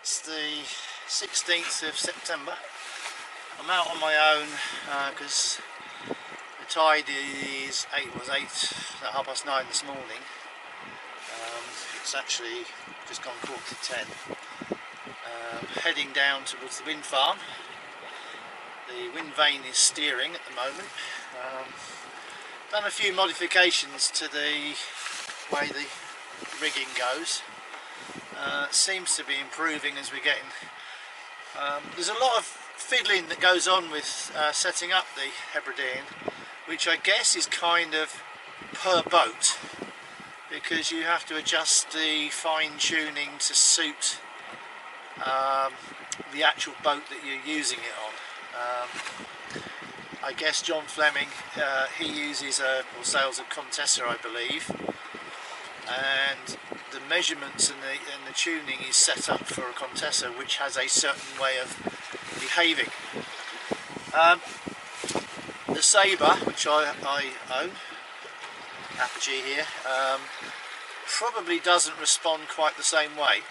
It's the 16th of September. I'm out on my own because the tide is 9:30 this morning. It's actually just gone 9:45. Heading down towards the wind farm. The wind vane is steering at the moment. Done a few modifications to the way the rigging goes. Seems to be improving as we're getting. There's a lot of fiddling that goes on with setting up the Hebridean, which I guess is kind of per boat, because you have to adjust the fine tuning to suit the actual boat that you're using it on. I guess John Fleming, he uses or sails a Contessa, I believe, and the measurements and the tuning is set up for a Contessa, which has a certain way of behaving. The Sabre, which I own, Apogee here, probably doesn't respond quite the same way.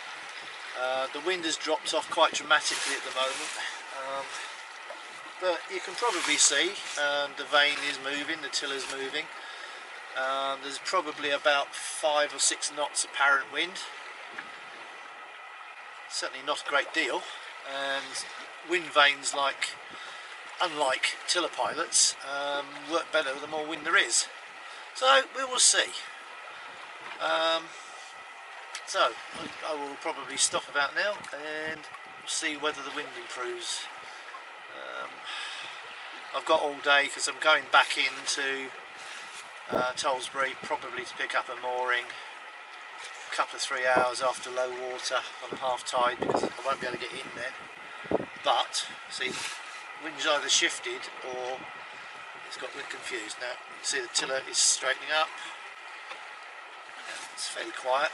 The wind has dropped off quite dramatically at the moment, but you can probably see the vane is moving, the tiller's moving. There's probably about 5 or 6 knots apparent wind. Certainly not a great deal, and wind vanes, unlike tiller pilots, work better the more wind there is. So we will see. So I will probably stop about now and see whether the wind improves. I've got all day because I'm going back into Tollsbury, probably to pick up a mooring a couple of 3 hours after low water on half tide, because I won't be able to get in then. But see, the wind's either shifted or it's got a bit confused. Now you can see the tiller is straightening up. It's fairly quiet.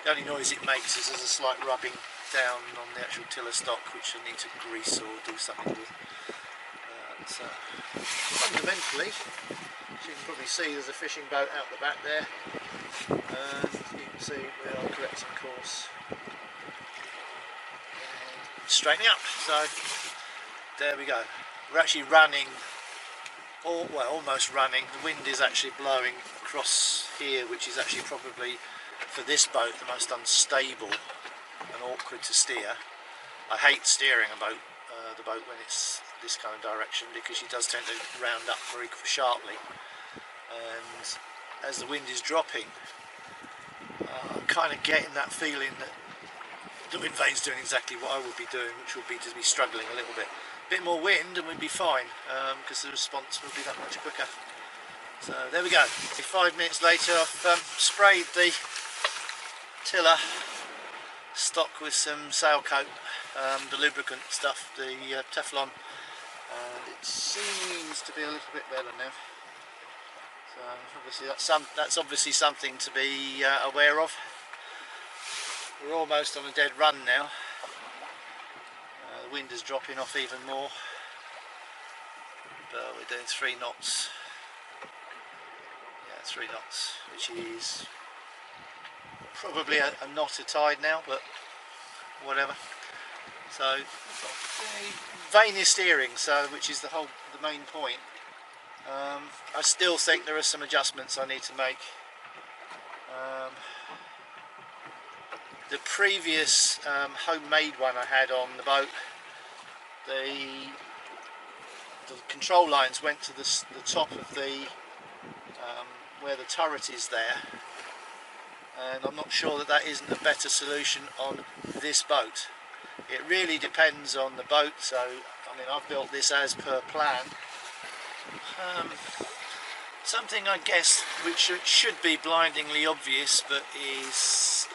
The only noise it makes is there's a slight rubbing down on the actual tiller stock, which I need to grease or do something with. So fundamentally, as you can probably see, there's a fishing boat out the back there, and you can see we are correcting course and straightening up. So there we go. We're actually running, or well, almost running. The wind is actually blowing across here, which is actually probably, for this boat, the most unstable and awkward to steer. I hate steering a boat, the boat when it's this kind of direction, because she does tend to round up very sharply, and as the wind is dropping, I'm kind of getting that feeling that the wind vane's doing exactly what I would be doing, which would be to be struggling a little bit. A bit more wind and we'd be fine, because the response will be that much quicker. So there we go. 5 minutes later, I've sprayed the tiller stock with some sail coat, the lubricant stuff, the Teflon, and it seems to be a little bit better now. So obviously that's obviously something to be aware of. We're almost on a dead run now. The wind is dropping off even more, but we're doing 3 knots. Yeah, 3 knots, which is probably a knot of tide now, but whatever. So the vane is steering, so which is the main point. I still think there are some adjustments I need to make. The previous homemade one I had on the boat, the control lines went to the top of the where the turret is there, and I'm not sure that isn't a better solution on this boat. It really depends on the boat. So I mean, I've built this as per plan. Something I guess which should be blindingly obvious, but is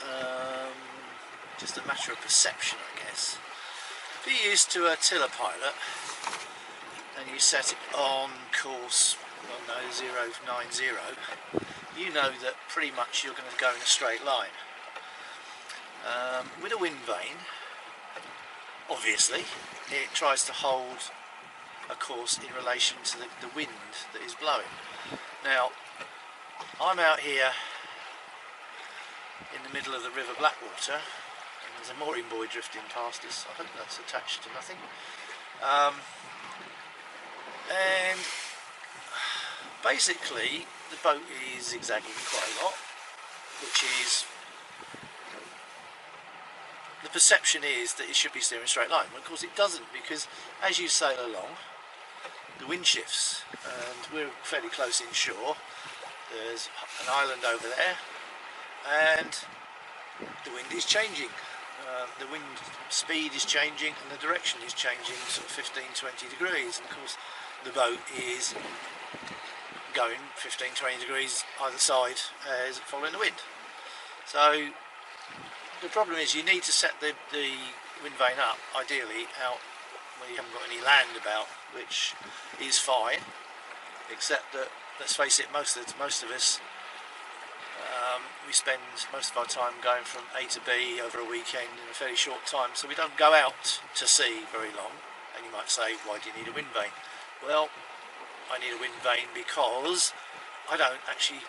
just a matter of perception, I guess. If you're used to a tiller pilot and you set it on course 090, you know that pretty much you're going to go in a straight line. With a wind vane, obviously, it tries to hold a course in relation to the wind that is blowing. Now, I'm out here in the middle of the River Blackwater, and There's a mooring buoy drifting past us. I hope that's attached to nothing. And basically the boat is zigzagging quite a lot, which is, the perception is that it should be steering straight line. But of course it doesn't, because as you sail along, the wind shifts, and we're fairly close inshore. There's an island over there, and the wind is changing. The wind speed is changing, and the direction is changing, sort of 15-20 degrees. And of course, the boat is going 15-20 degrees either side as following the wind. So the problem is you need to set the wind vane up, ideally, out where you haven't got any land about, which is fine, except that, let's face it, most of us, we spend most of our time going from A to B over a weekend in a fairly short time, so we don't go out to sea very long. And you might say, why do you need a wind vane? Well, I need a wind vane because I don't actually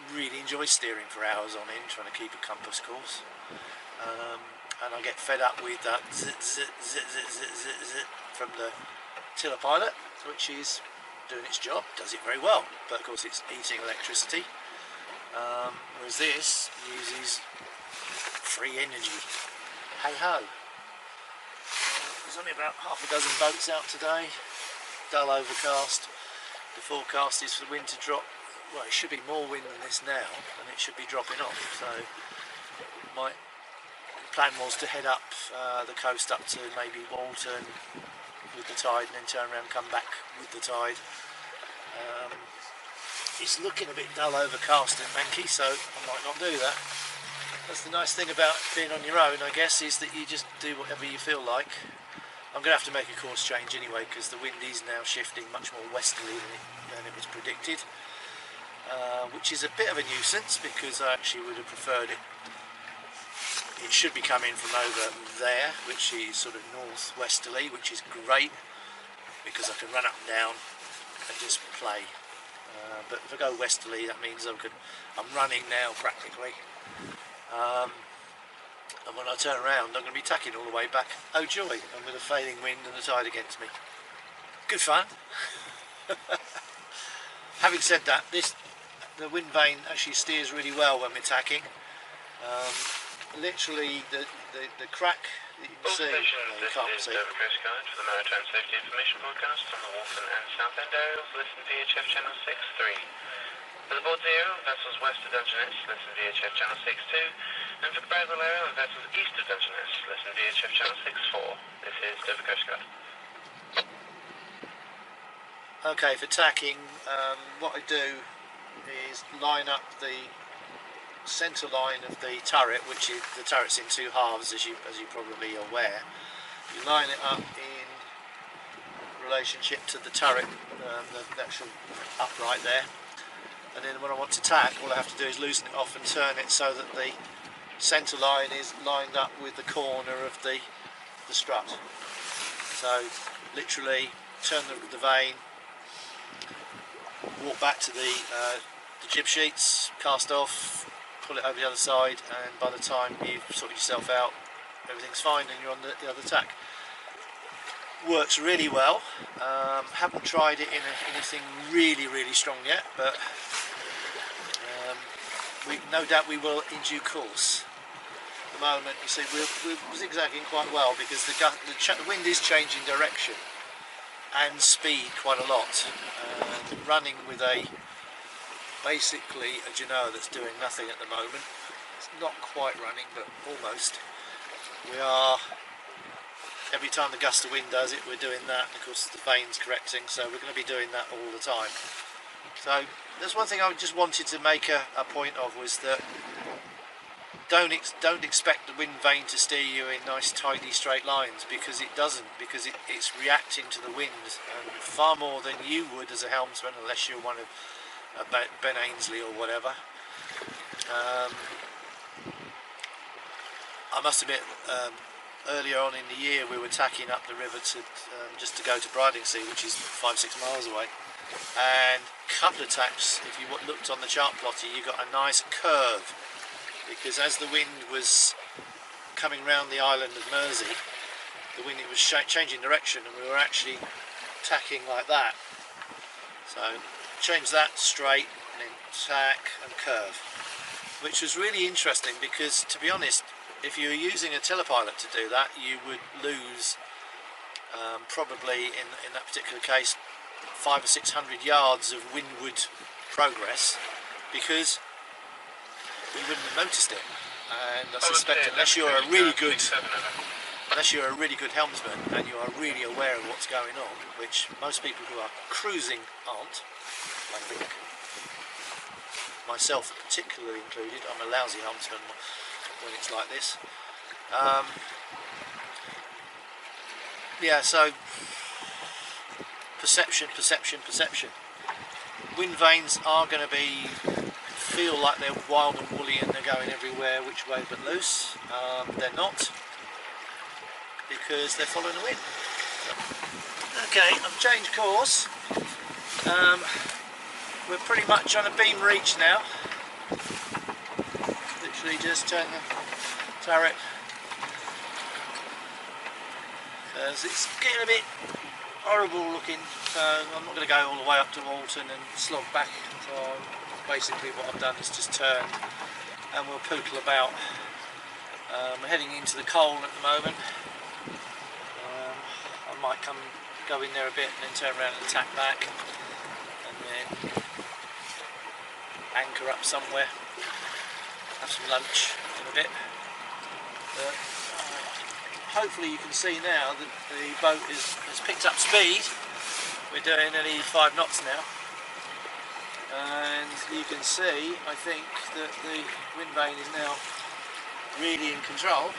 really enjoy steering for hours on end trying to keep a compass course, and I get fed up with that zit, zit, zit, zit, zit, zit, zit from the tiller pilot, which is doing its job, does it very well, but of course it's eating electricity, whereas this uses free energy. Hey ho! There's only about half a dozen boats out today, dull overcast. The forecast is for the wind to drop. Well, it should be more wind than this now, and it should be dropping off, so my plan was to head up the coast up to maybe Walton with the tide, and then turn around and come back with the tide. It's looking a bit dull overcast in Mankey, so I might not do that. That's the nice thing about being on your own, I guess, is that you just do whatever you feel like. I'm going to have to make a course change anyway, because the wind is now shifting much more westerly than it was predicted, which is a bit of a nuisance, because I actually would have preferred it. It should be coming from over there, which is sort of northwesterly, which is great, because I can run up and down and just play. But if I go westerly, that means I'm running now practically. And when I turn around, I'm going to be tacking all the way back. Oh joy, and with a failing wind and the tide against me. Good fun. Having said that, the wind vane actually steers really well when we're tacking. Literally the crack that you can see, you can't see. This is Coast Guard for the Maritime Safety Information Broadcast on the Walton and Southend areas. Listen VHF Channel 6.3. For the board 0, vessels west of Dungeness, listen VHF Channel 6.2. And for the Bradwell area, on vessels east of Dungeness, listen VHF Channel 6.4. This is Dover Coast Guard. Okay, for tacking, what I do is line up the centre line of the turret, which is, the turret's in two halves, as you probably are aware. You line it up in relationship to the turret, the actual upright there, and then when I want to tack, all I have to do is loosen it off and turn it so that the centre line is lined up with the corner of the strut. So literally turn the vane, walk back to the jib sheets, cast off, pull it over the other side, and by the time you've sorted yourself out, everything's fine and you're on the other tack. Works really well. Haven't tried it in anything really strong yet, but no doubt we will in due course. At the moment, you see, we're zigzagging quite well because the wind is changing direction and speed quite a lot. Running with basically a Genoa that's doing nothing at the moment. It's not quite running, but almost. We are, every time the gust of wind does it, we're doing that, and of course the vane's correcting, so we're going to be doing that all the time. So that's one thing I just wanted to make a point of, was that don't expect the wind vane to steer you in nice tidy straight lines, because it doesn't, because it's reacting to the wind, and far more than you would as a helmsman, unless you're one of Ben Ainsley or whatever. I must admit, earlier on in the year we were tacking up the river to just to go to Brightlingsea, which is 5-6 miles away, and a couple of tacks, if you looked on the chart plotter, you got a nice curve, because as the wind was coming round the island of Mersey, the wind, it was changing direction, and we were actually tacking like that. So change that straight and then tack and curve, which was really interesting because, to be honest, if you were using a telepilot to do that, you would lose probably in that particular case 500 or 600 yards of windward progress, because we wouldn't have noticed it. And I suspect unless you're a really good helmsman and you are really aware of what's going on, which most people who are cruising aren't, I think, myself particularly included. I'm a lousy helmsman when it's like this. Yeah, so perception. Wind vanes are going to feel like they're wild and woolly and they're going everywhere, which way but loose. They're not, because they're following the wind. Okay, I've changed course. We're pretty much on a beam reach now. Literally just turn the turret, because it's getting a bit horrible looking, so I'm not going to go all the way up to Walton and slog back. So basically what I've done is just turned and we'll poodle about. We're heading into the coal at the moment. I might go in there a bit and then turn around and tack back, and then anchor up somewhere, have some lunch in a bit. But hopefully you can see now that the boat has picked up speed. We're doing nearly 5 knots now, and you can see, I think, that the wind vane is now really in control.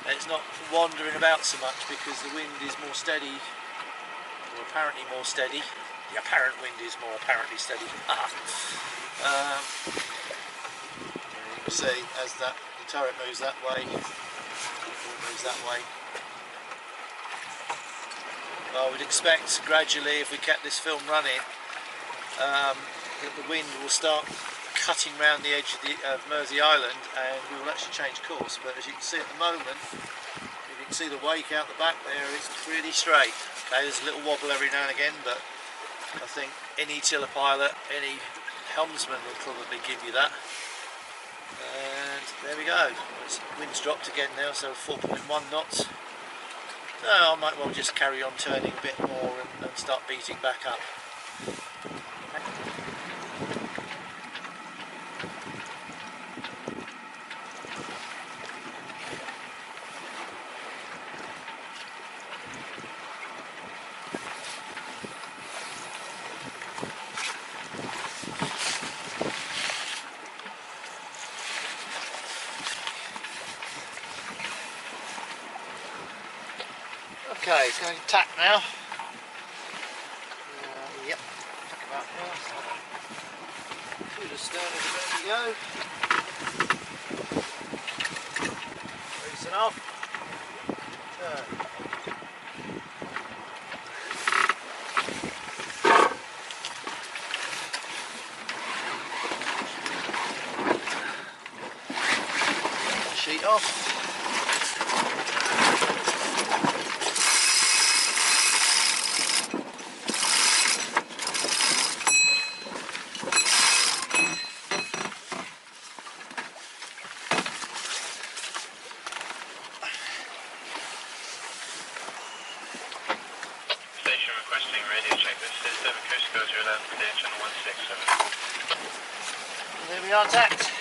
It's not wandering about so much because the wind is more steady, or apparently more steady. The apparent wind is more apparently steady. You can see as the turret moves that way, it moves that way. I would expect gradually, if we kept this film running, that the wind will start cutting round the edge of Mersey Island, and we will actually change course. But as you can see at the moment, if you can see the wake out the back there, it's pretty straight. Okay, there's a little wobble every now and again, but I think any telepilot, any helmsman will probably give you that. And there we go. Wind's dropped again now, so 4.1 knots. So I might well just carry on turning a bit more and start beating back up. Okay, it's going to tack now. Yep, tack about now. Through the stern of the boat we go. Releasing off. Turn. Sheet off. There we are, tacked.